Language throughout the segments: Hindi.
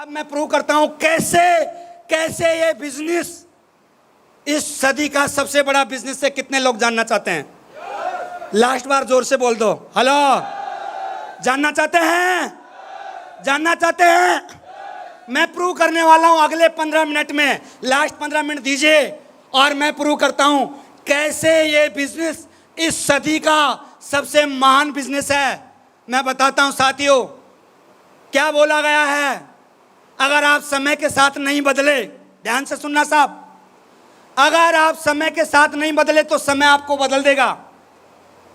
अब मैं प्रूव करता हूं कैसे कैसे ये बिजनेस इस सदी का सबसे बड़ा बिजनेस है। कितने लोग जानना चाहते हैं? लास्ट बार जोर से बोल दो, हेलो। जानना चाहते हैं? जानना चाहते हैं? मैं प्रूव करने वाला हूं अगले 15 मिनट में। लास्ट 15 मिनट दीजिए और मैं प्रूव करता हूं कैसे ये बिजनेस इस सदी का सबसे महान बिजनेस है। मैं बताता हूं साथियों, क्या बोला गया है, अगर आप समय के साथ नहीं बदले, ध्यान से सुनना साहब, अगर आप समय के साथ नहीं बदले तो समय आपको बदल देगा।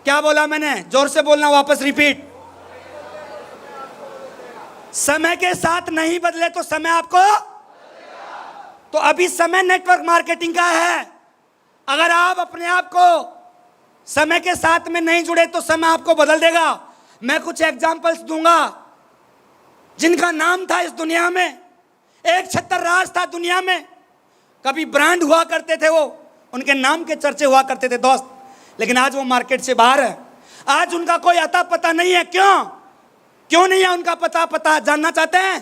क्या बोला मैंने? जोर से बोलना, वापस रिपीट। समय के साथ नहीं बदले तो समय आपको, तो अभी समय नेटवर्क मार्केटिंग का है। अगर आप अपने आप को समय के साथ में नहीं जुड़े तो समय आपको बदल देगा। मैं कुछ एग्जांपल्स दूंगा जिनका नाम था इस दुनिया में, एक छत्तर राज था दुनिया में, कभी ब्रांड हुआ करते थे, वो उनके नाम के चर्चे हुआ करते थे दोस्त, लेकिन आज वो मार्केट से बाहर है। आज उनका कोई अता पता नहीं है। क्यों नहीं है उनका पता? जानना चाहते हैं?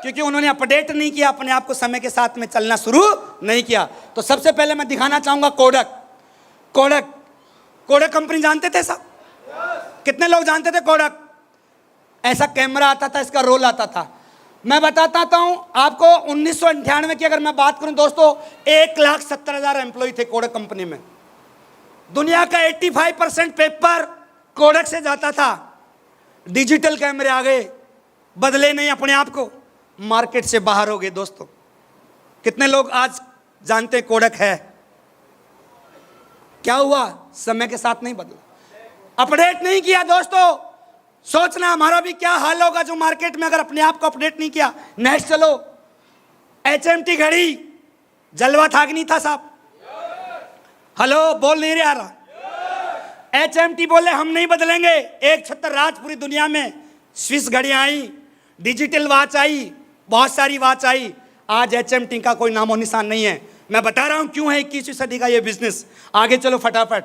क्योंकि उन्होंने अपडेट नहीं किया अपने आप को, समय के साथ में चलना शुरू नहीं किया। तो सबसे पहले मैं दिखाना चाहूंगा कोडक कंपनी जानते थे सब? कितने लोग जानते थे कोडक? ऐसा कैमरा आता था, इसका रोल आता था। मैं बताता हूं आपको, 1998 की अगर मैं बात करूं दोस्तों, 1,70,000 एम्प्लॉय थे कोडक कंपनी में। दुनिया का 85% पेपर कोडक से जाता था। डिजिटल कैमरे आ गए, बदले नहीं अपने आप को, मार्केट से बाहर हो गए दोस्तों। कितने लोग आज जानते हैं कोडक है? क्या हुआ? समय के साथ नहीं बदला, अपडेट नहीं किया दोस्तों। सोचना हमारा भी क्या हाल होगा जो मार्केट में अगर अपने आप को अपडेट नहीं किया। नेक्स्ट चलो, HMT घड़ी, जलवा था कि नहीं था साहब? हेलो, बोल नहीं रहा। HMT बोले हम नहीं बदलेंगे। एक छत्तर राज पूरी दुनिया में, स्विस घड़ियां आई, डिजिटल वॉच आई, बहुत सारी वॉच आई। आज HMT का कोई नामो निशान नहीं है। मैं बता रहा हूं क्यों है 21वीं सदी का ये बिजनेस। आगे चलो फटाफट,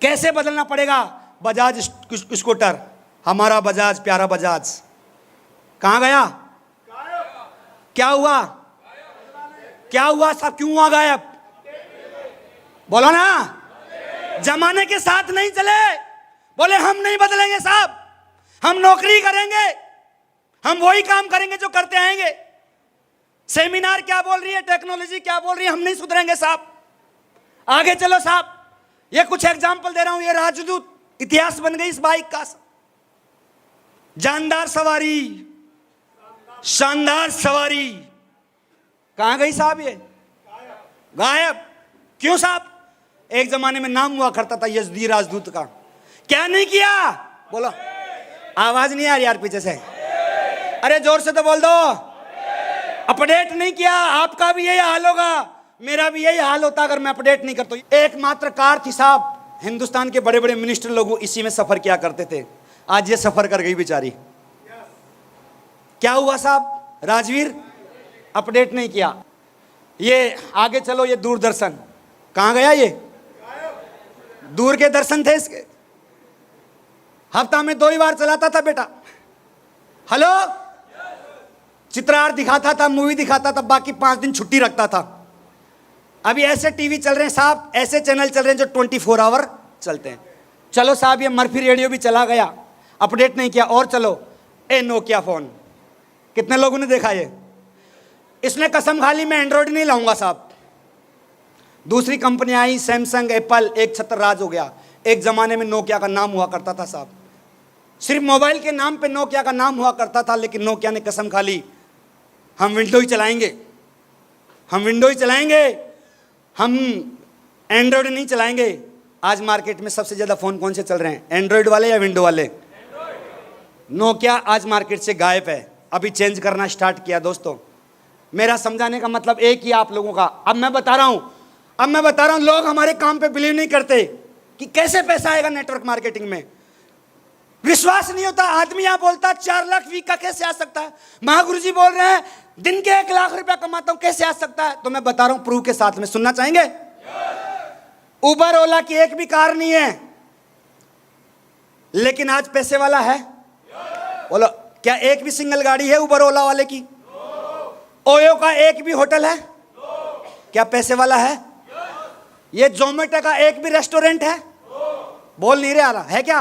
कैसे बदलना पड़ेगा। बजाज स्कूटर, हमारा बजाज, प्यारा बजाज कहां गया? क्या हुआ? क्या हुआ साहब? क्यों हुआ गायब? बोलो ना। जमाने के साथ नहीं चले, बोले हम नहीं बदलेंगे साहब, हम नौकरी करेंगे, हम वही काम करेंगे जो करते आएंगे। सेमिनार क्या बोल रही है, टेक्नोलॉजी क्या बोल रही है, हम नहीं सुधरेंगे साहब। आगे चलो साहब, ये कुछ एग्जांपल दे रहा हूं। ये राजदूत इतिहास बन गई इस बाइक का। जानदार सवारी, शानदार सवारी, कहां गई साहब? ये गायब। क्यों साहब? एक जमाने में नाम हुआ करता था यजदी राजदूत का। क्या नहीं किया? बोलो, आवाज नहीं आ रही यार पीछे से, अरे जोर से तो बोल दो। अपडेट नहीं किया। आपका भी यही हाल होगा, मेरा भी यही हाल होता अगर मैं अपडेट नहीं करता। एकमात्र कार थी साहब, हिंदुस्तान के बड़े बड़े मिनिस्टर लोग इसी में सफर किया करते थे। आज ये सफर कर गई बेचारी। क्या हुआ साहब? राजवीर अपडेट नहीं किया। ये आगे चलो, ये दूरदर्शन कहां गया? ये दूर के दर्शन थे इसके, हफ्ता में 2 ही बार चलाता था बेटा। हेलो, चित्रार दिखाता था, मूवी दिखाता था, बाकी 5 दिन छुट्टी रखता था। अभी ऐसे टीवी चल रहे हैं साहब, ऐसे चैनल चल रहे हैं जो 24 आवर चलते हैं। चलो साहब, ये मर्फी रेडियो भी चला गया, अपडेट नहीं किया। और चलो, ए नोकिया फोन, कितने लोगों ने देखा ये? इसने कसम खा ली मैं एंड्रॉइड नहीं लाऊंगा साहब। दूसरी कंपनी आई, सैमसंग, एप्पल, एक छत्तर राज हो गया। एक जमाने में नोकिया का नाम हुआ करता था साहब, सिर्फ मोबाइल के नाम पे नोकिया का नाम हुआ करता था, लेकिन नोकिया ने कसम खा ली हम विंडो ही चलाएंगे, हम विंडो ही चलाएंगे, हम एंड्रॉइड नहीं चलाएंगे। आज मार्केट में सबसे ज्यादा फोन कौन से चल रहे हैं, एंड्रॉइड वाले या विंडो वाले? नोकिया आज मार्केट से गायब है, अभी चेंज करना स्टार्ट किया दोस्तों। मेरा समझाने का मतलब एक ही आप लोगों का। अब मैं बता रहा हूं, लोग हमारे काम पे बिलीव नहीं करते कि कैसे पैसा आएगा नेटवर्क मार्केटिंग में। विश्वास नहीं होता। आदमी यहां बोलता 4 लाख वीक का कैसे आ सकता है, महागुरु जी बोल रहे हैं दिन के 1 लाख रुपया कमाता हूं, कैसे आ सकता है? तो मैं बता रहा हूं प्रूफ के साथ में, सुनना चाहेंगे? उबर ओला की एक भी कार नहीं है, लेकिन आज पैसे वाला है। बोलो, क्या एक भी सिंगल गाड़ी है उबर ओला वाले की? ओयो का एक भी होटल है? क्या पैसे वाला है? ये जोमेटो का एक भी रेस्टोरेंट है? बोल नहीं रहा है क्या?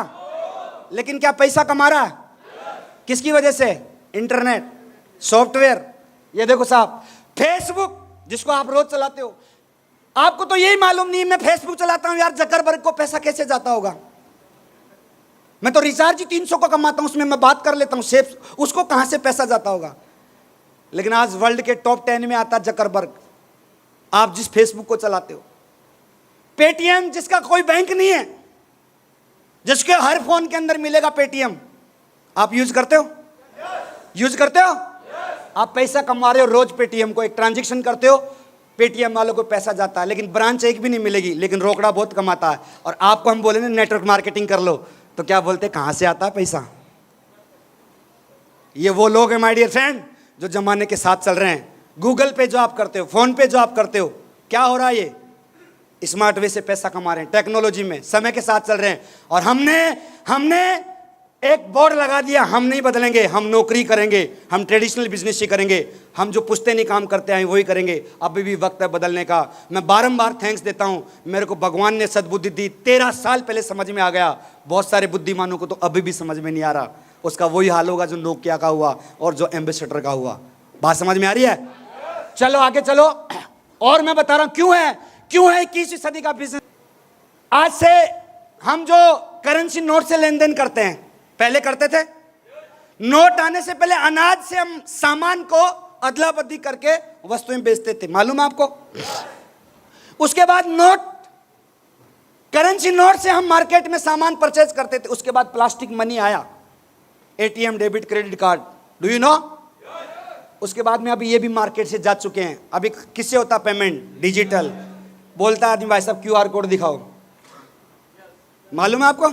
लेकिन क्या पैसा कमा रहा है? किसकी वजह से? Internet, software. ये देखो साहब, फेसबुक जिसको आप रोज चलाते हो, आपको तो यही मालूम नहीं मैं फेसबुक चलाता हूं यार, जकरबर्ग को पैसा कैसे जाता होगा। मैं तो रिचार्ज ही 300 को कमाता हूं, उसमें मैं बात कर लेता हूं, सेफ उसको कहां से पैसा जाता होगा। लेकिन आज वर्ल्ड के टॉप 10 में आता जकरबर्ग, आप जिस फेसबुक को चलाते हो। पेटीएम जिसका कोई बैंक नहीं है, जिसके हर फोन के अंदर मिलेगा पेटीएम, आप यूज करते हो? यूज करते हो? आप पैसा कमा रहे हो रोज पेटीएम को, एक ट्रांजैक्शन करते हो, पेटीएम वालों को पैसा जाता है, लेकिन ब्रांच एक भी नहीं मिलेगी, लेकिन रोकड़ा बहुत कमाता है। और आपको हम बोले ना नेटवर्क मार्केटिंग कर लो, तो क्या बोलते, कहां से आता है पैसा? ये वो लोग हैं माय डियर फ्रेंड जो जमाने के साथ चल रहे हैं। गूगल पे जो आप करते हो, फोन पे जो आप करते हो, क्या हो रहा है? ये स्मार्ट वे से पैसा कमा रहे हैं, टेक्नोलॉजी में समय के साथ चल रहे हैं। और हमने एक बोर्ड लगा दिया, हम नहीं बदलेंगे, हम नौकरी करेंगे, हम ट्रेडिशनल बिजनेस ही करेंगे, हम जो पुश्तैनी काम करते हैं वही करेंगे। अभी भी वक्त है बदलने का। मैं बारंबार थैंक्स देता हूं, मेरे को भगवान ने सद्बुद्धि दी, 13 साल पहले समझ में आ गया। बहुत सारे बुद्धिमानों को तो अभी भी समझ में नहीं आ रहा। उसका वही हाल होगा जो नोकिया का हुआ और जो एम्बेसडर का हुआ। बात समझ में आ रही है? चलो आगे चलो। और मैं बता रहा हूं क्यों है 21वीं सदी का बिजनेस। आज से हम जो करेंसी नोट से लेन देन करते हैं, पहले करते थे। नोट आने से पहले अनाज से हम सामान को अदला बदली करके वस्तुएं बेचते थे, मालूम है आपको? उसके बाद नोट, करेंसी नोट से हम मार्केट में सामान परचेज करते थे। उसके बाद प्लास्टिक मनी आया, ATM, debit, credit card, do you know? उसके बाद में अभी ये भी मार्केट से जा चुके हैं। अभी किससे होता पेमेंट? डिजिटल। बोलता आदमी भाई साहब क्यूआर कोड दिखाओ, मालूम है आपको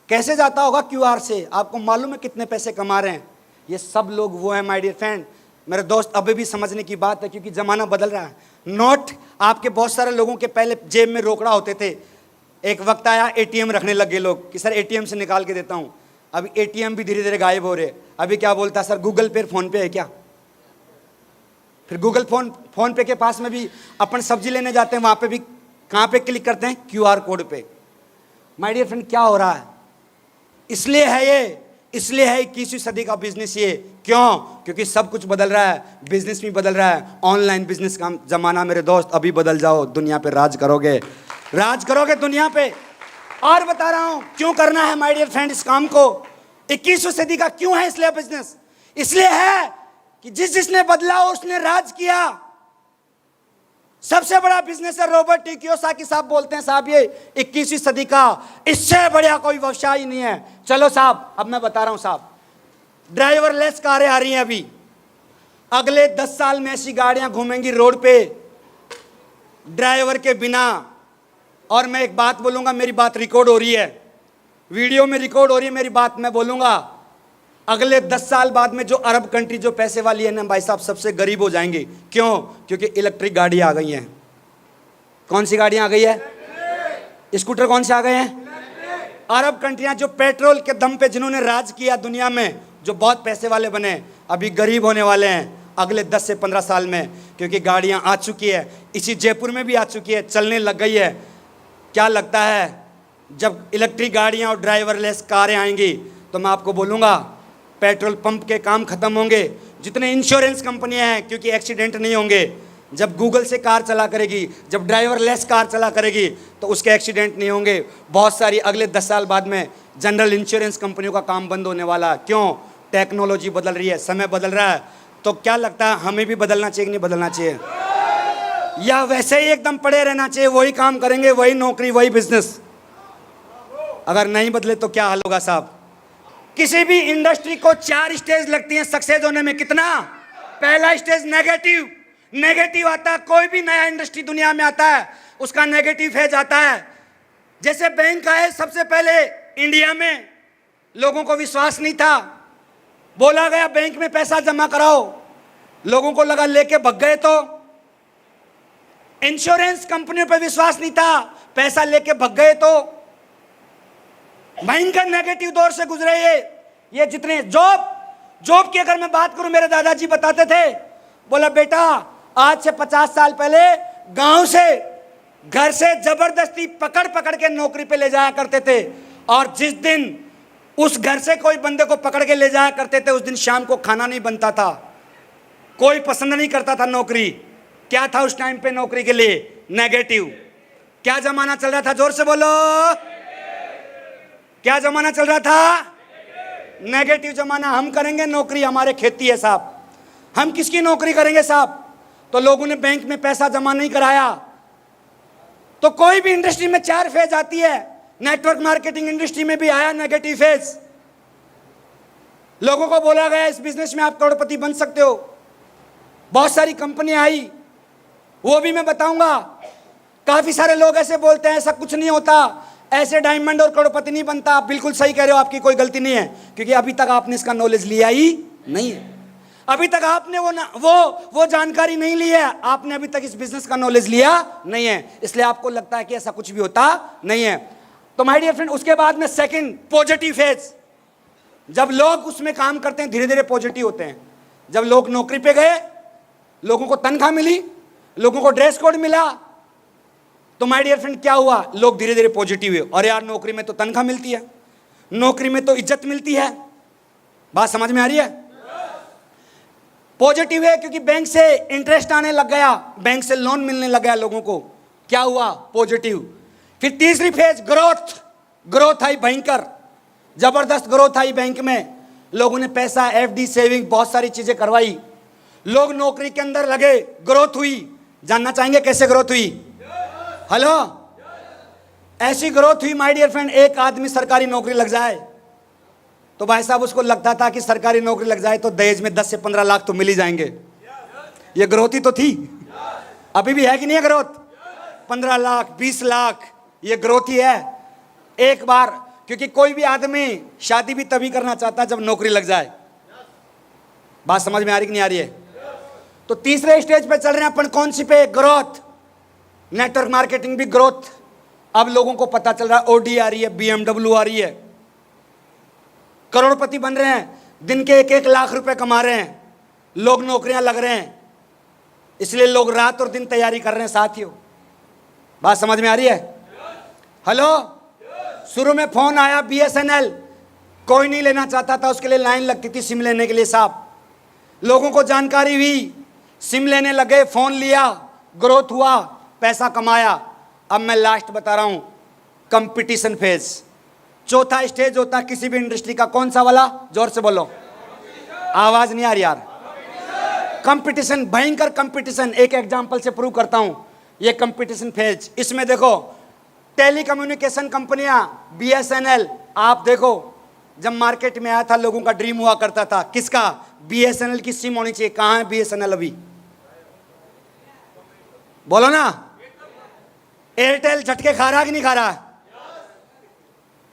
कैसे जाता होगा? क्यूआर से। आपको मालूम है कितने पैसे कमा रहे हैं? ये सब लोग वो है माय डियर फ्रेंड, मेरे दोस्त, अभी भी समझने की बात है, क्योंकि जमाना बदल रहा है। नोट आपके बहुत सारे लोगों के पहले जेब में रोकड़ा होते थे, एक वक्त आया एटीएम रखने लग गए लोग कि सर एटीएम से निकाल के देता हूं। अभी एटीएम भी धीरे धीरे गायब हो रहे। अभी क्या बोलता है सर, गूगल पे, फोन पे है क्या? फिर गूगल फोन पे के पास में भी अपन सब्जी लेने जाते हैं, वहां पे भी कहां पे क्लिक करते हैं? क्यूआर कोड पे। माय डियर फ्रेंड, क्या हो रहा है? इसलिए है 21वीं सदी का बिजनेस ये। क्यों? क्योंकि सब कुछ बदल रहा है, बिजनेस भी बदल रहा है। ऑनलाइन बिजनेस का जमाना मेरे दोस्त, अभी बदल जाओ, दुनिया पे राज करोगे दुनिया पे। और बता रहा हूं क्यों करना है माय डियर फ्रेंड इस काम को। 21वीं सदी का क्यों है इसलिए बिजनेस? इसलिए है कि जिसने बदला उसने राज किया। सबसे बड़ा बिजनेस है। रॉबर्ट टी कियोसाकी साहब बोलते हैं साहब ये 21वीं सदी का इससे बढ़िया कोई व्यवसाय ही नहीं है। चलो साहब, अब मैं बता रहा हूं साहब, ड्राइवरलेस कारें आ रही हैं अभी। अगले 10 साल में ऐसी गाड़ियां घूमेंगी रोड पे ड्राइवर के बिना। और मैं एक बात बोलूंगा, मेरी बात रिकॉर्ड हो रही है, वीडियो में रिकॉर्ड हो रही है मेरी बात। मैं बोलूंगा अगले 10 साल बाद में जो अरब कंट्री जो पैसे वाली है ना भाई साहब, सबसे गरीब हो जाएंगे। क्यों? क्योंकि इलेक्ट्रिक गाड़ी आ गई हैं। कौन सी गाड़ियां आ गई है? स्कूटर कौन से आ गए हैं? अरब कंट्रियां जो पेट्रोल के दम पे जिन्होंने राज किया दुनिया में, जो बहुत पैसे वाले बने, अभी गरीब होने वाले हैं अगले 10 से 15 साल में, क्योंकि गाड़ियां आ चुकी है। इसी जयपुर में भी आ चुकी है, चलने लग गई है। क्या लगता है जब इलेक्ट्रिक गाड़ियां और ड्राइवरलेस कारें आएंगी तो मैं आपको बोलूँगा पेट्रोल पंप के काम खत्म होंगे, जितने इंश्योरेंस कंपनियां हैं, क्योंकि एक्सीडेंट नहीं होंगे। जब गूगल से कार चला करेगी, जब ड्राइवरलेस कार चला करेगी तो उसके एक्सीडेंट नहीं होंगे। बहुत सारी अगले 10 साल बाद में जनरल इंश्योरेंस कंपनियों का काम बंद होने वाला। क्यों? टेक्नोलॉजी बदल रही है, समय बदल रहा है। तो क्या लगता है हमें भी बदलना चाहिए कि नहीं बदलना चाहिए? या वैसे ही एकदम पड़े रहना चाहिए, वही काम करेंगे, वही नौकरी, वही बिजनेस? अगर नहीं बदले तो क्या हाल होगा साहब? किसी भी इंडस्ट्री को 4 स्टेज लगती हैं सक्सेस होने में। कितना? पहला स्टेज नेगेटिव आता है। कोई भी नया इंडस्ट्री दुनिया में आता है उसका नेगेटिव फेज आता है। जैसे बैंक आए, सबसे पहले इंडिया में लोगों को विश्वास नहीं था, बोला गया बैंक में पैसा जमा कराओ, लोगों को लगा लेके भग गए। तो इंश्योरेंस कंपनियों पर विश्वास नहीं था, पैसा लेके भग गए। तो भयंकर नेगेटिव दौर से गुजरे ये जितने जॉब की अगर मैं बात करूं, मेरे दादाजी बताते थे बोला बेटा आज से 50 साल पहले गांव से घर से जबरदस्ती पकड़ पकड़ के नौकरी पे ले जाया करते थे, और जिस दिन उस घर से कोई बंदे को पकड़ के ले जाया करते थे उस दिन शाम को खाना नहीं बनता था, कोई पसंद नहीं करता था नौकरी। क्या था उस टाइम पे नौकरी के लिए? नेगेटिव। क्या जमाना चल रहा था? जोर से बोलो, क्या जमाना चल रहा था? नेगेटिव जमाना। हम करेंगे नौकरी, हमारे खेती है साहब, हम किसकी नौकरी करेंगे साहब? तो लोगों ने बैंक में पैसा जमा नहीं कराया। तो कोई भी इंडस्ट्री में 4 फेज आती है, नेटवर्क मार्केटिंग इंडस्ट्री में भी आया नेगेटिव फेज। लोगों को बोला गया इस बिजनेस में आप करोड़पति बन सकते हो, बहुत सारी कंपनी आई, वो भी मैं बताऊंगा। काफी सारे लोग ऐसे बोलते हैं ऐसा कुछ नहीं होता, ऐसे डायमंड और करोड़पति नहीं बनता। आप बिल्कुल सही कह रहे हो, आपकी कोई गलती नहीं है, क्योंकि अभी तक आपने इसका नॉलेज लिया ही नहीं है, अभी तक आपने वो जानकारी नहीं ली है, आपने अभी तक इस बिजनेस का नॉलेज लिया नहीं है, इसलिए आपको लगता है कि ऐसा कुछ भी होता नहीं है। तो माय डियर फ्रेंड, उसके बाद में सेकंड पॉजिटिव फेज, जब लोग उसमें काम करते हैं धीरे धीरे पॉजिटिव होते हैं। जब लोग नौकरी पे गए, लोगों को तनख्वाह मिली, लोगों को ड्रेस कोड मिला, तो माय डियर फ्रेंड क्या हुआ? लोग धीरे धीरे पॉजिटिव हुए। और यार नौकरी में तो तनख्वाह मिलती है, नौकरी में तो इज्जत मिलती है। बात समझ में आ रही है? पॉजिटिव है क्योंकि बैंक से इंटरेस्ट आने लग गया, बैंक से लोन मिलने लग गया लोगों को। क्या हुआ? पॉजिटिव। फिर तीसरी फेज ग्रोथ। ग्रोथ आई, भयंकर जबरदस्त ग्रोथ आई बैंक में। लोगों ने पैसा, एफडी, सेविंग, बहुत सारी चीजें करवाई, लोग नौकरी के अंदर लगे, ग्रोथ हुई। जानना चाहेंगे कैसे ग्रोथ हुई? हेलो, ऐसी ग्रोथ हुई माय डियर फ्रेंड, एक आदमी सरकारी नौकरी लग जाए तो भाई साहब उसको लगता था कि सरकारी नौकरी लग जाए तो दहेज में 10 से 15 लाख तो मिल ही जाएंगे। ये ग्रोथ ही तो थी। अभी भी है कि नहीं है ग्रोथ? 15 लाख, 20 लाख, ये ग्रोथ ही है एक बार। क्योंकि कोई भी आदमी शादी भी तभी करना चाहता है जब नौकरी लग जाए। बात समझ में आ रही कि नहीं आ रही है? तो तीसरे स्टेज पे चल रहे हैं अपन, कौन सी पे? ग्रोथ। नेटवर्क मार्केटिंग भी ग्रोथ। अब लोगों को पता चल रहा है ओडी आ रही है, BMW आ रही है, करोड़पति बन रहे हैं, दिन के 1-1 लाख रुपए कमा रहे हैं, लोग नौकरियां लग रहे हैं, इसलिए लोग रात और दिन तैयारी कर रहे हैं साथियों। बात समझ में आ रही है? हेलो, शुरू में फोन आया BSNL, कोई नहीं लेना चाहता था, उसके लिए लाइन लगती थी सिम लेने के लिए साहब। लोगों को जानकारी हुई, सिम लेने लगे, फोन लिया, ग्रोथ हुआ, पैसा कमाया। अब मैं लास्ट बता रहा हूं, कंपटीशन फेज। चौथा स्टेज होता है किसी भी इंडस्ट्री का, कौन सा वाला? जोर से बोलो, आवाज नहीं आ रही यार। कंपटीशन, भयंकर कंपटीशन। एक एग्जांपल से प्रूव करता हूं ये कंपटीशन फेज। इसमें देखो, टेलीकम्युनिकेशन कंपनियां, BSNL, आप देखो जब मार्केट में आया था लोगों का ड्रीम हुआ करता था, किसका? BSNL की सिम होनी चाहिए। कहां है BSNL अभी? बोलो ना। एयरटेल झटके खा रहा कि नहीं खा रहा?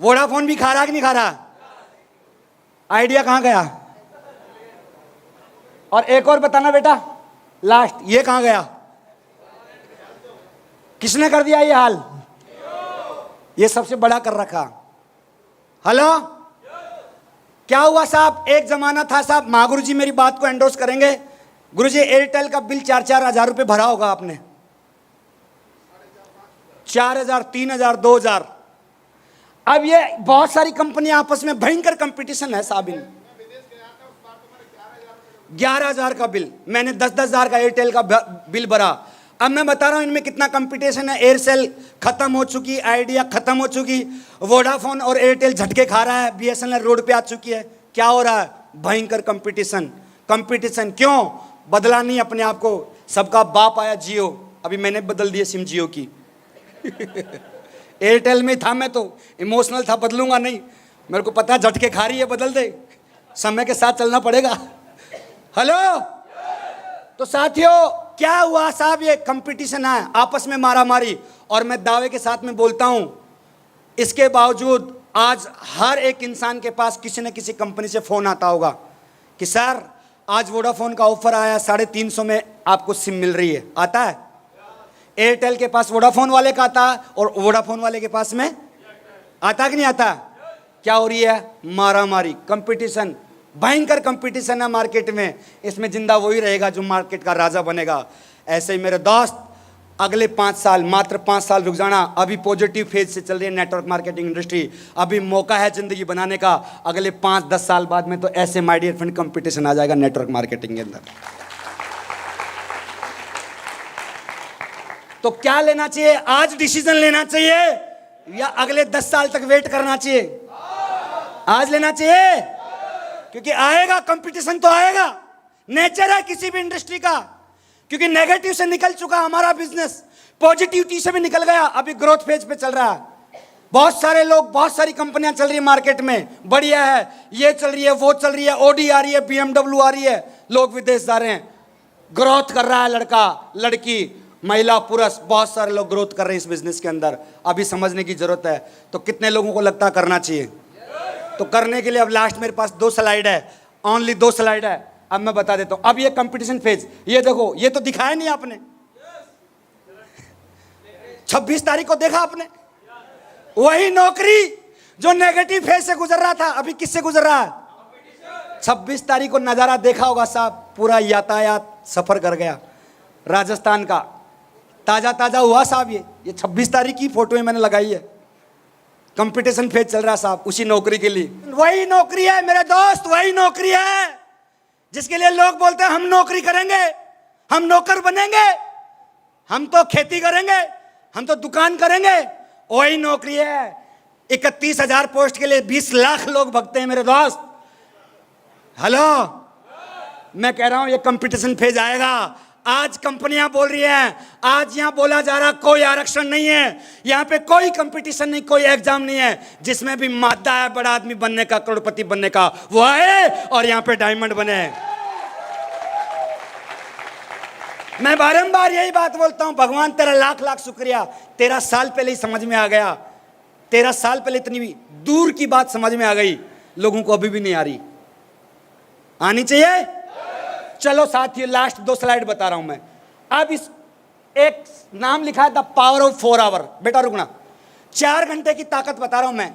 वोडाफोन भी खा रहा कि नहीं खा रहा? आइडिया कहां गया? और एक और बताना बेटा, लास्ट, ये कहां गया? किसने कर दिया ये हाल? ये सबसे बड़ा कर रखा। हेलो, क्या हुआ साहब? एक जमाना था साहब, महागुरु जी मेरी बात को एंडोर्स करेंगे, गुरुजी एयरटेल का बिल 4-4 हजार रुपए भरा होगा आपने, 4,000, 3,000, 2,000। अब ये बहुत सारी कंपनियां आपस में, भयंकर कंपटीशन है साहब। इन 11,000 का बिल, मैंने 10-10 हजार का एयरटेल का बिल भरा। अब मैं बता रहा हूं इनमें कितना कंपटीशन है। एयरसेल खत्म हो चुकी, आइडिया खत्म हो चुकी, वोडाफोन और एयरटेल झटके खा रहा है, BSNL रोड पे आ चुकी है। क्या हो रहा है? भयंकर कंपटीशन। कंपटीशन क्यों? बदला नहीं अपने आप को। सबका बाप आया जियो, अभी मैंने बदल दिया सिम जियो की। एयरटेल में था, मैं तो इमोशनल था, बदलूंगा नहीं, मेरे को पता है झटके खा रही है, बदल दे, समय के साथ चलना पड़ेगा। हेलो, तो साथियों क्या हुआ साहब? ये कंपटीशन है, आपस में मारा मारी। और मैं दावे के साथ में बोलता हूं, इसके बावजूद आज हर एक इंसान के पास किसी न किसी कंपनी से फोन आता होगा कि सर आज वोडाफोन का ऑफर आया, 350 में आपको सिम मिल रही है। आता है? एयरटेल के पास वोडाफोन वाले का आता और वोडाफोन वाले के पास में आता कि नहीं आता? क्या हो रही है? मारा मारी, कंपटीशन। भयंकर कंपटीशन है मार्केट में, इसमें जिंदा वही रहेगा जो मार्केट का राजा बनेगा। ऐसे ही मेरे दोस्त, अगले 5 साल, मात्र 5 साल रुक जाना। अभी पॉजिटिव फेज से चल रही है नेटवर्क मार्केटिंग इंडस्ट्री, अभी मौका है जिंदगी बनाने का। अगले 5-10 साल बाद में तो ऐसे माय डियर फ्रेंड कंपटीशन आ जाएगा नेटवर्क मार्केटिंग के अंदर। तो क्या लेना चाहिए? आज डिसीजन लेना चाहिए या अगले 10 साल तक वेट करना चाहिए? आज लेना चाहिए, क्योंकि आएगा कंपटीशन, तो आएगा, नेचर है किसी भी इंडस्ट्री का। क्योंकि नेगेटिव से निकल चुका हमारा बिजनेस, पॉजिटिविटी से भी निकल गया, अभी ग्रोथ फेज पे चल रहा है। बहुत सारे लोग, बहुत सारी कंपनियां चल रही है मार्केट में, बढ़िया है, ये चल रही है, वो चल रही है, ओडी आ रही है, BMW आ रही है, लोग विदेश जा रहे हैं, ग्रोथ कर रहा है लड़का, लड़की, महिला, पुरुष, बहुत सारे लोग ग्रोथ कर रहे हैं इस बिजनेस के अंदर। अभी समझने की जरूरत है। तो कितने लोगों को लगता है करना चाहिए? तो करने के लिए अब लास्ट मेरे पास 2 स्लाइड है, ओनली 2 स्लाइड है। अब मैं बता देता हूं। अब ये कंपटीशन फेज, ये देखो, ये तो दिखाया नहीं आपने, 26 तारीख को देखा आपने? वही नौकरी जो नेगेटिव फेज से गुजर रहा था, अभी किससे गुजर रहा है? 26 तारीख को नजारा देखा होगा साहब, पूरा यातायात सफर कर गया राजस्थान का, ताजा ताजा हुआ साहब। ये 26 तारीख की फोटो मैंने लगाई है। कंपटीशन फेज चल रहा है साहब उसी नौकरी के लिए। वही नौकरी है मेरे दोस्त, वही नौकरी है जिसके लिए लोग बोलते हैं हम नौकरी करेंगे, हम नौकर बनेंगे, हम तो खेती करेंगे, हम तो दुकान करेंगे। वही नौकरी है। 31,000 पोस्ट के लिए 20 लाख लोग भगते हैं मेरे दोस्त। हेलो, मैं कह रहा हूं ये कंपटीशन फेज आएगा। आज कंपनियां बोल रही हैं, आज यहां बोला जा रहा कोई आरक्षण नहीं है, यहां पे कोई कंपटीशन नहीं, कोई एग्जाम नहीं है, जिसमें भी मादा है बड़ा आदमी बनने का, करोड़पति बनने का, वो आए और यहां पे डायमंड बने। मैं बारंबार यही बात बोलता हूं, भगवान तेरा लाख लाख शुक्रिया, 13 साल पहले ही समझ में आ गया, 13 साल पहले इतनी भी दूर की बात समझ में आ गई, लोगों को अभी भी नहीं आ रही, आनी चाहिए। चलो साथियों, लास्ट 2 स्लाइड बता रहा हूं मैं। अब इस एक नाम लिखा है द पावर ऑफ 4 आवर। बेटा रुकना, 4 घंटे की ताकत बता रहा हूं मैं,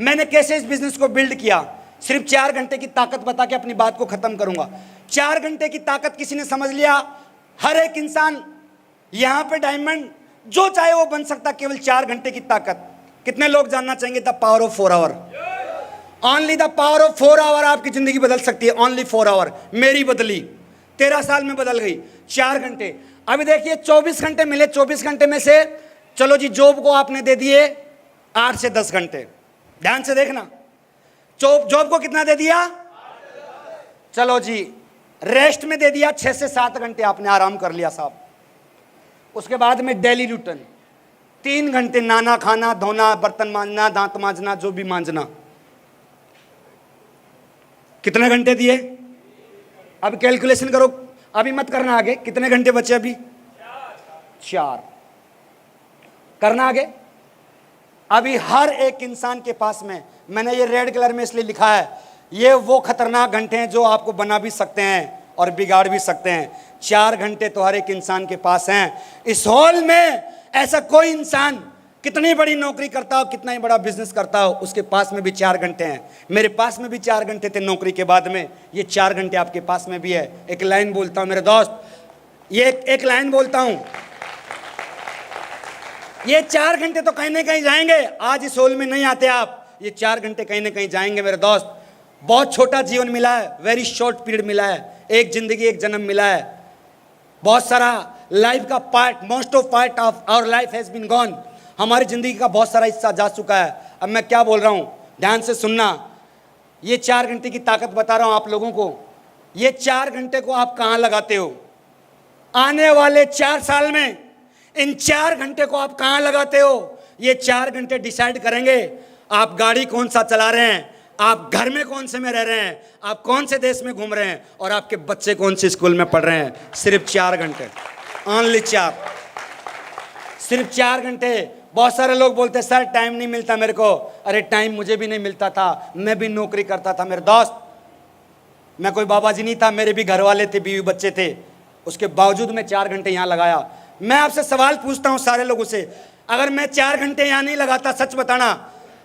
मैंने कैसे इस बिजनेस को बिल्ड किया। सिर्फ 4 घंटे की ताकत बता के अपनी बात को खत्म करूंगा। 4 घंटे की ताकत किसी ने समझ लिया, हर एक इंसान यहां पे डायमंड जो चाहे वो बन सकता, केवल 4 घंटे की ताकत। कितने लोग जानना चाहेंगे the power of 4 hour? Only the power of 4 hour आपकी जिंदगी बदल सकती है। Only 4 hour. मेरी बदली, 13 साल में बदल गई। 4 घंटे। अभी देखिए 24 घंटे मिले, 24 घंटे में से चलो जी जॉब को आपने दे दिए 8 से 10 घंटे। ध्यान से देखना, जॉब को कितना दे दिया? चलो जी रेस्ट में दे दिया 6 से 7 घंटे, आपने आराम कर लिया साहब। उसके बाद में डेली रूटीन 3 घंटे, नहाना, खाना, धोना, बर्तन मांजना, दांत मांजना, जो भी मांजना। कितने घंटे दिए? अब कैलकुलेशन करो, अभी मत करना आगे, कितने घंटे बचे अभी? 4। करना आगे। अभी हर एक इंसान के पास में, मैंने ये रेड कलर में इसलिए लिखा है, ये वो खतरनाक घंटे हैं जो आपको बना भी सकते हैं और बिगाड़ भी सकते हैं। 4 घंटे तो हर एक इंसान के पास हैं। इस हॉल में ऐसा कोई इंसान कितनी बड़ी नौकरी करता हो, कितना ही बड़ा बिजनेस करता हो, उसके पास में भी 4 घंटे हैं। मेरे पास में भी 4 घंटे थे नौकरी के बाद में, ये 4 घंटे आपके पास में भी है। एक लाइन बोलता हूं मेरे दोस्त, ये एक लाइन बोलता हूं, ये 4 घंटे तो कहीं ना कहीं जाएंगे। आज इस हॉल में नहीं आते आप, ये 4 घंटे कहीं ना कहीं जाएंगे मेरे दोस्त। बहुत छोटा जीवन मिला है, वेरी शॉर्ट पीरियड मिला है, एक जिंदगी एक जन्म मिला है। बहुत सारा लाइफ का part, most of part of our life has been gone. हमारी जिंदगी का बहुत सारा हिस्सा जा चुका है। अब मैं क्या बोल रहा हूं, ध्यान से सुनना। ये 4 घंटे की ताकत बता रहा हूं आप लोगों को। ये 4 घंटे को आप कहां लगाते हो? आने वाले 4 साल में इन 4 घंटे को आप कहां लगाते हो? ये 4 घंटे डिसाइड करेंगे आप गाड़ी कौन सा चला रहे हैं, आप घर में कौन से में रह रहे हैं, आप कौन से देश में घूम रहे हैं, और आपके बच्चे कौन से स्कूल में पढ़ रहे हैं। सिर्फ 4 घंटे, ओनली 4, सिर्फ 4 घंटे। बहुत सारे लोग बोलते हैं सर टाइम नहीं मिलता मेरे को। अरे टाइम मुझे भी नहीं मिलता था, मैं भी नौकरी करता था मेरे दोस्त। मैं कोई बाबा जी नहीं था, मेरे भी घर वाले थे, बीवी बच्चे थे, उसके बावजूद मैं 4 घंटे यहाँ लगाया। मैं आपसे सवाल पूछता हूँ सारे लोगों से, अगर मैं 4 घंटे यहाँ नहीं लगाता, सच बताना,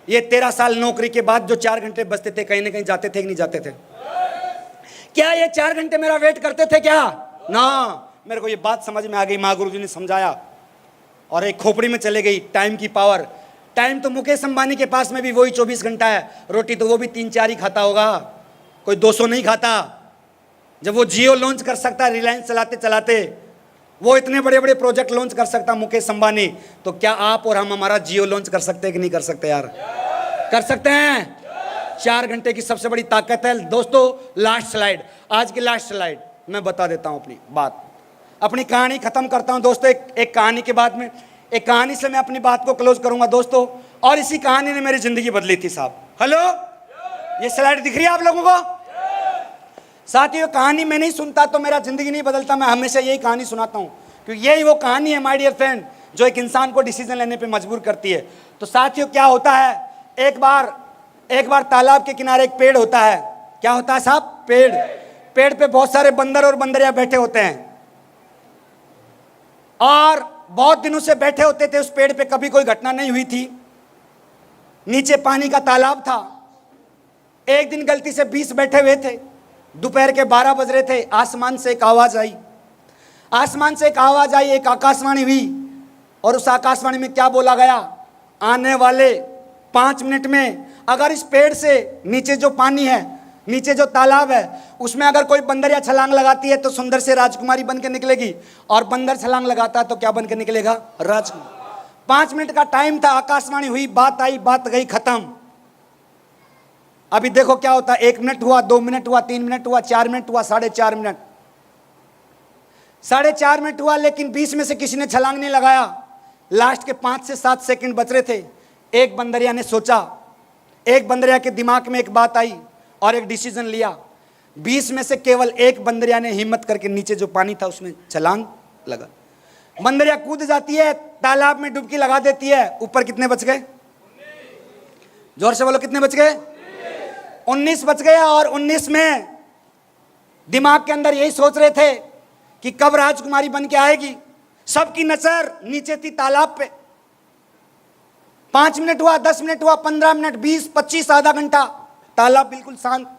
ये 13 साल नौकरी के बाद जो 4 घंटे बचते थे, कहीं ना कहीं जाते थे कि नहीं जाते थे? क्या ये 4 घंटे मेरा वेट करते थे क्या? ना। मेरे को ये बात समझ में आ गई, माँ गुरुजी ने समझाया और एक खोपड़ी में चले गई टाइम की पावर। टाइम तो मुकेश अंबानी के पास में भी वही 24 घंटा है, रोटी तो वो भी 3-4 ही खाता होगा, कोई 200 नहीं खाता। जब वो जियो लॉन्च कर सकता है रिलायंस चलाते चलाते, वो इतने बड़े बड़े प्रोजेक्ट लॉन्च कर सकता मुकेश अंबानी, तो क्या आप और हम हमारा जियो लॉन्च कर सकते हैं कि नहीं कर सकते यार? कर सकते हैं। 4 घंटे की सबसे बड़ी ताकत है दोस्तों। लास्ट स्लाइड, आज की लास्ट स्लाइड मैं बता देता हूं अपनी बात, अपनी कहानी खत्म करता हूं दोस्तों। एक कहानी के बाद में, एक कहानी से मैं अपनी बात को क्लोज करूंगा दोस्तों। और इसी कहानी ने मेरी जिंदगी बदली थी साहब। हेलो, ये स्लाइड दिख रही है आप लोगों को? साथियों, कहानी मैं नहीं सुनता तो मेरा जिंदगी नहीं बदलता, मैं हमेशा यही कहानी सुनाता हूँ, क्योंकि यही वो कहानी है माय डियर फ्रेंड जो एक इंसान को डिसीजन लेने पे मजबूर करती है। तो साथियों, क्या होता है, एक बार तालाब के किनारे एक पेड़ होता है। क्या होता है साहब? पेड़ पे बहुत सारे बंदर और बंदरिया बैठे होते हैं और बहुत दिनों से बैठे होते थे उस पेड़ पे, कभी कोई घटना नहीं हुई थी। नीचे पानी का तालाब था। एक दिन गलती से 20 बैठे हुए थे, दोपहर के 12 बज रहे थे। आसमान से एक आवाज आई, एक आकाशवाणी हुई। और उस आकाशवाणी में क्या बोला गया? आने वाले 5 मिनट में अगर इस पेड़ से नीचे जो पानी है, नीचे जो तालाब है, उसमें अगर कोई बंदरिया छलांग लगाती है तो सुंदर से राजकुमारी बन के निकलेगी, और बंदर छलांग लगाता है तो क्या बन के निकलेगा? राजकुमार। 5 मिनट का टाइम था, आकाशवाणी हुई, बात आई, बात गई, खत्म। अभी देखो क्या होता है, 1 मिनट हुआ, 2 मिनट हुआ, 3 मिनट हुआ, 4 मिनट हुआ, 4.5 मिनट, 4.5 मिनट हुआ, लेकिन 20 में से किसी ने छलांग नहीं लगाया। लास्ट के 5 से 7 सेकंड बच रहे थे। एक बंदरिया ने सोचा, एक बंदरिया के दिमाग में एक बात आई और एक डिसीजन लिया। 20 में से केवल एक बंदरिया ने हिम्मत करके नीचे जो पानी था उसमें छलांग लगा। बंदरिया कूद जाती है, तालाब में डुबकी लगा देती है। ऊपर कितने बच गए? जोर से बोलो, कितने बच गए? 19 बच गया। और 19 में दिमाग के अंदर यही सोच रहे थे कि कब राजकुमारी बन के आएगी। सबकी नजर नीचे थी तालाब पे। 5 मिनट हुआ, 10 मिनट हुआ, 15 मिनट, 20, 25, आधा घंटा, तालाब बिल्कुल शांत।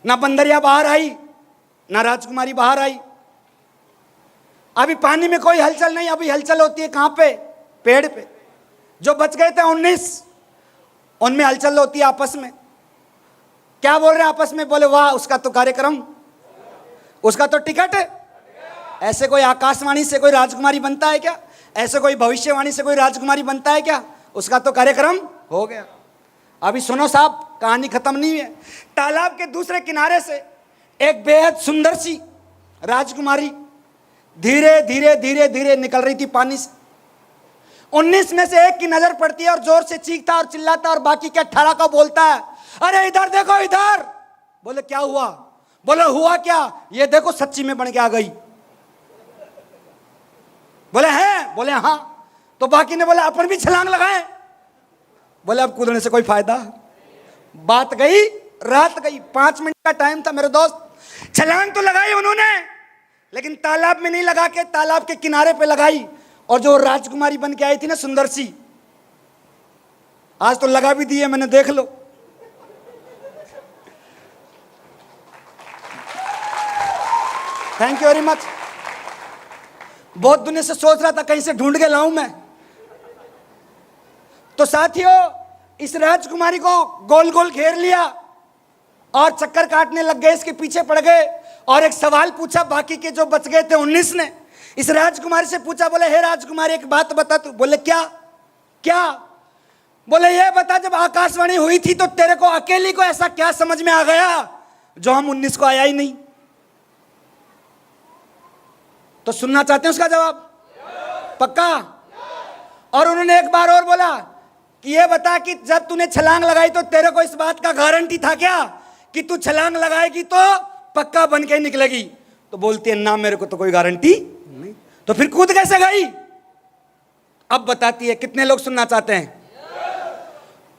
ना बंदरिया बाहर आई, ना राजकुमारी बाहर आई। अभी पानी में कोई हलचल नहीं। अभी हलचल होती है कहां पे? पेड़ पे। जो बच गए थे 19, उनमें हलचल होती है आपस में। क्या बोल रहे हैं आपस में? बोले वाह, उसका तो कार्यक्रम, उसका तो टिकट है। ऐसे कोई आकाशवाणी से कोई राजकुमारी बनता है क्या? ऐसे कोई भविष्यवाणी से कोई राजकुमारी बनता है क्या? उसका तो कार्यक्रम हो गया। अभी सुनो साहब, कहानी खत्म नहीं है। तालाब के दूसरे किनारे से एक बेहद सुंदर सी राजकुमारी धीरे धीरे धीरे धीरे निकल रही थी पानी से। 19 में से एक की नजर पड़ती है और जोर से चीखता और चिल्लाता और बाकी के 18 का बोलता है, अरे इधर देखो इधर। बोले क्या हुआ? बोले हुआ क्या? ये देखो सच्ची में बन के आ गई। बोले हैं? बोले हाँ। तो बाकी ने बोला अपन भी छलांग लगाए। बोले अब कूदने से कोई फायदा। बात गई, रात गई। 5 मिनट का टाइम था मेरे दोस्त। छलांग तो लगाई उन्होंने, लेकिन तालाब में नहीं लगा के तालाब के किनारे पे लगाई। और जो राजकुमारी बन के आई थी ना, सुंदर सी, आज तो लगा भी दी है मैंने, देख लो। Thank you very much. बहुत दुनिया से सोच रहा था कहीं से ढूंढ के लाऊं मैं। तो साथियों, इस राजकुमारी को गोल गोल घेर लिया और चक्कर काटने लग गए, इसके पीछे पड़ गए। और एक सवाल पूछा, बाकी के जो बच गए थे 19 ने, इस राजकुमारी से पूछा, बोले हे राजकुमारी एक बात बता तू। बोले क्या? क्या? बोले ये बता, जब आकाशवाणी हुई थी तो तेरे को अकेली को ऐसा क्या समझ में आ गया जो हम 19 को आया ही नहीं? तो सुनना चाहते हैं उसका जवाब? पक्का? और उन्होंने एक बार और बोला कि ये बता कि जब तूने छलांग लगाई तो तेरे को इस बात का गारंटी था क्या कि तू छलांग लगाएगी तो पक्का बन के निकलेगी? तो बोलती है ना, मेरे को तो कोई गारंटी नहीं। तो फिर कूद कैसे गई? अब बताती है। कितने लोग सुनना चाहते हैं?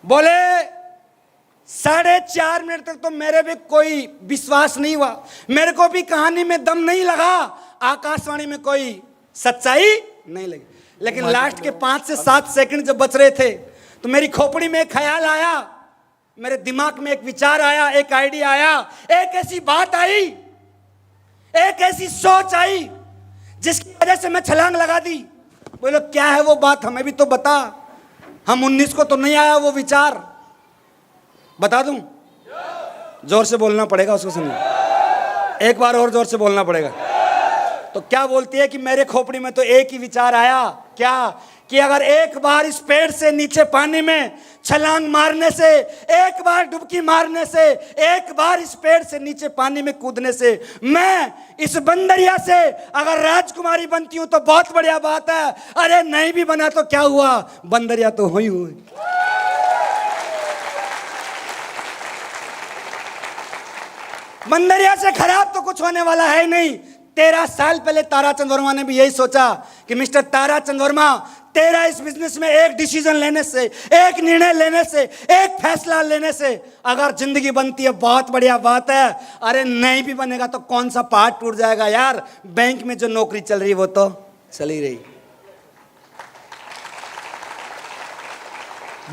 बोले 4.5 मिनट तक तो मेरे भी कोई विश्वास नहीं हुआ, मेरे को भी कहानी में दम नहीं लगा, आकाशवाणी में कोई सच्चाई नहीं लगी। लेकिन लास्ट के 5 से 7 सेकंड जब बच रहे थे तो मेरी खोपड़ी में एक ख्याल आया, मेरे दिमाग में एक विचार आया, एक आइडिया आया, एक ऐसी बात आई, एक ऐसी सोच आई जिसकी वजह से मैं छलांग लगा दी। बोलो क्या है वो बात, हमें भी तो बता। हम 19 को तो नहीं आया वो विचार, बता दूं? जोर से बोलना पड़ेगा उसको सुनिए, एक बार और जोर से बोलना पड़ेगा। तो क्या बोलती है कि मेरे खोपड़ी में तो एक ही विचार आया, क्या कि अगर एक बार इस पेड़ से नीचे पानी में छलांग मारने से, एक बार डुबकी मारने से, एक बार इस पेड़ से नीचे पानी में कूदने से मैं इस बंदरिया से अगर राजकुमारी बनती हूं तो बहुत बढ़िया बात है, अरे नहीं भी बना तो क्या हुआ, बंदरिया तो हुई हुई। बंदरिया से खराब तो कुछ होने वाला है नहीं। 13 साल पहले ताराचंद वर्मा ने भी यही सोचा कि मिस्टर ताराचंद वर्मा, तेरा इस बिजनेस में एक डिसीजन लेने से, एक निर्णय लेने से, एक फैसला लेने से अगर जिंदगी बनती है बहुत बढ़िया बात है, अरे नहीं भी बनेगा तो कौन सा पहाड़ टूट जाएगा यार, बैंक में जो नौकरी चल रही वो तो चल ही रही।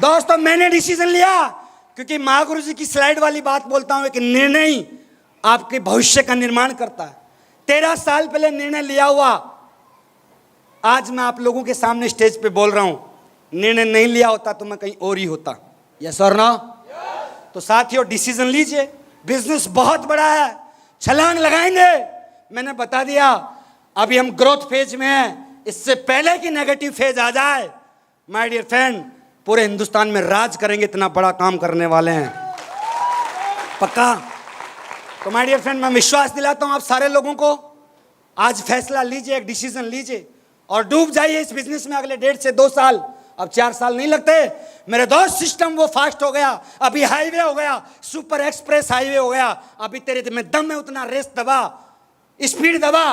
दोस्तों मैंने डिसीजन लिया क्योंकि महागुरु जी की स्लाइड वाली बात बोलता हूं कि निर्णय आपके भविष्य का निर्माण करता है। 13 साल पहले निर्णय लिया हुआ, आज मैं आप लोगों के सामने स्टेज पे बोल रहा हूं। निर्णय नहीं लिया होता तो मैं कहीं और ही होता। यस और नो? तो साथियों डिसीजन लीजिए, बिजनेस बहुत बड़ा है, छलांग लगाएंगे। मैंने बता दिया अभी हम ग्रोथ फेज में हैं, इससे पहले कि नेगेटिव फेज आ जाए, माय डियर फ्रेंड, पूरे हिंदुस्तान में राज करेंगे, इतना बड़ा काम करने वाले हैं, पक्का। तो माय डियर फ्रेंड, मैं विश्वास दिलाता हूं आप सारे लोगों को, आज फैसला लीजिए, एक डिसीजन लीजिए और डूब जाइए इस बिजनेस में अगले 1.5 से 2 साल। अब 4 साल नहीं लगते मेरे दोस्त, सिस्टम वो फास्ट हो गया, अभी हाईवे हो गया, सुपर एक्सप्रेस हाईवे हो गया। अभी तेरे में दम है उतना रेस दबा, स्पीड दबा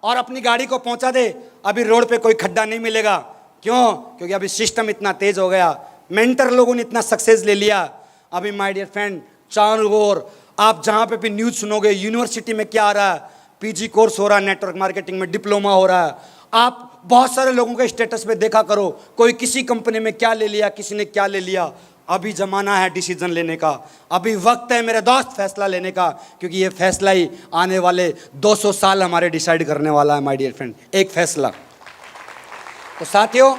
और अपनी गाड़ी को पहुंचा दे। अभी रोड पे कोई खड्डा नहीं मिलेगा। क्यों? क्योंकि अभी सिस्टम इतना तेज हो गया, मेंटर लोगों ने इतना सक्सेस ले लिया। अभी माय डियर फ्रेंड, चारों ओर आप जहां पे भी न्यूज सुनोगे, यूनिवर्सिटी में क्या आ रहा है, पीजी कोर्स हो रहा है, नेटवर्क मार्केटिंग में डिप्लोमा हो रहा है। आप बहुत सारे लोगों के स्टेटस पे देखा करो, कोई किसी कंपनी में क्या ले लिया, किसी ने क्या ले लिया। अभी जमाना है डिसीजन लेने का, अभी वक्त है मेरे दोस्त फैसला लेने का, क्योंकि ये फैसला ही आने वाले 200 साल हमारे डिसाइड करने वाला है माय डियर फ्रेंड, एक फैसला। तो साथियों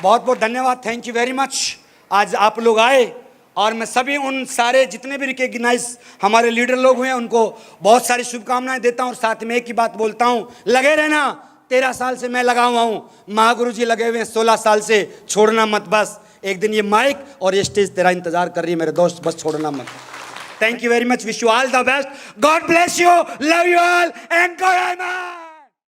बहुत बहुत धन्यवाद, थैंक यू वेरी मच। आज आप लोग आए और मैं सभी उन सारे जितने भी रिकॉग्नाइज हमारे लीडर लोग हुए हैं उनको बहुत सारी शुभकामनाएं देता हूं। और साथ में एक ही बात बोलता हूं, लगे रहना। 13 साल से मैं लगा हुआ हूं, महागुरु जी लगे हुए हैं 16 साल से, छोड़ना मत बस। एक दिन ये माइक और ये स्टेज तेरा इंतजार कर रही है मेरे दोस्त, बस छोड़ना मत। Thank you very much, wish you all the best, God bless you, love you all and God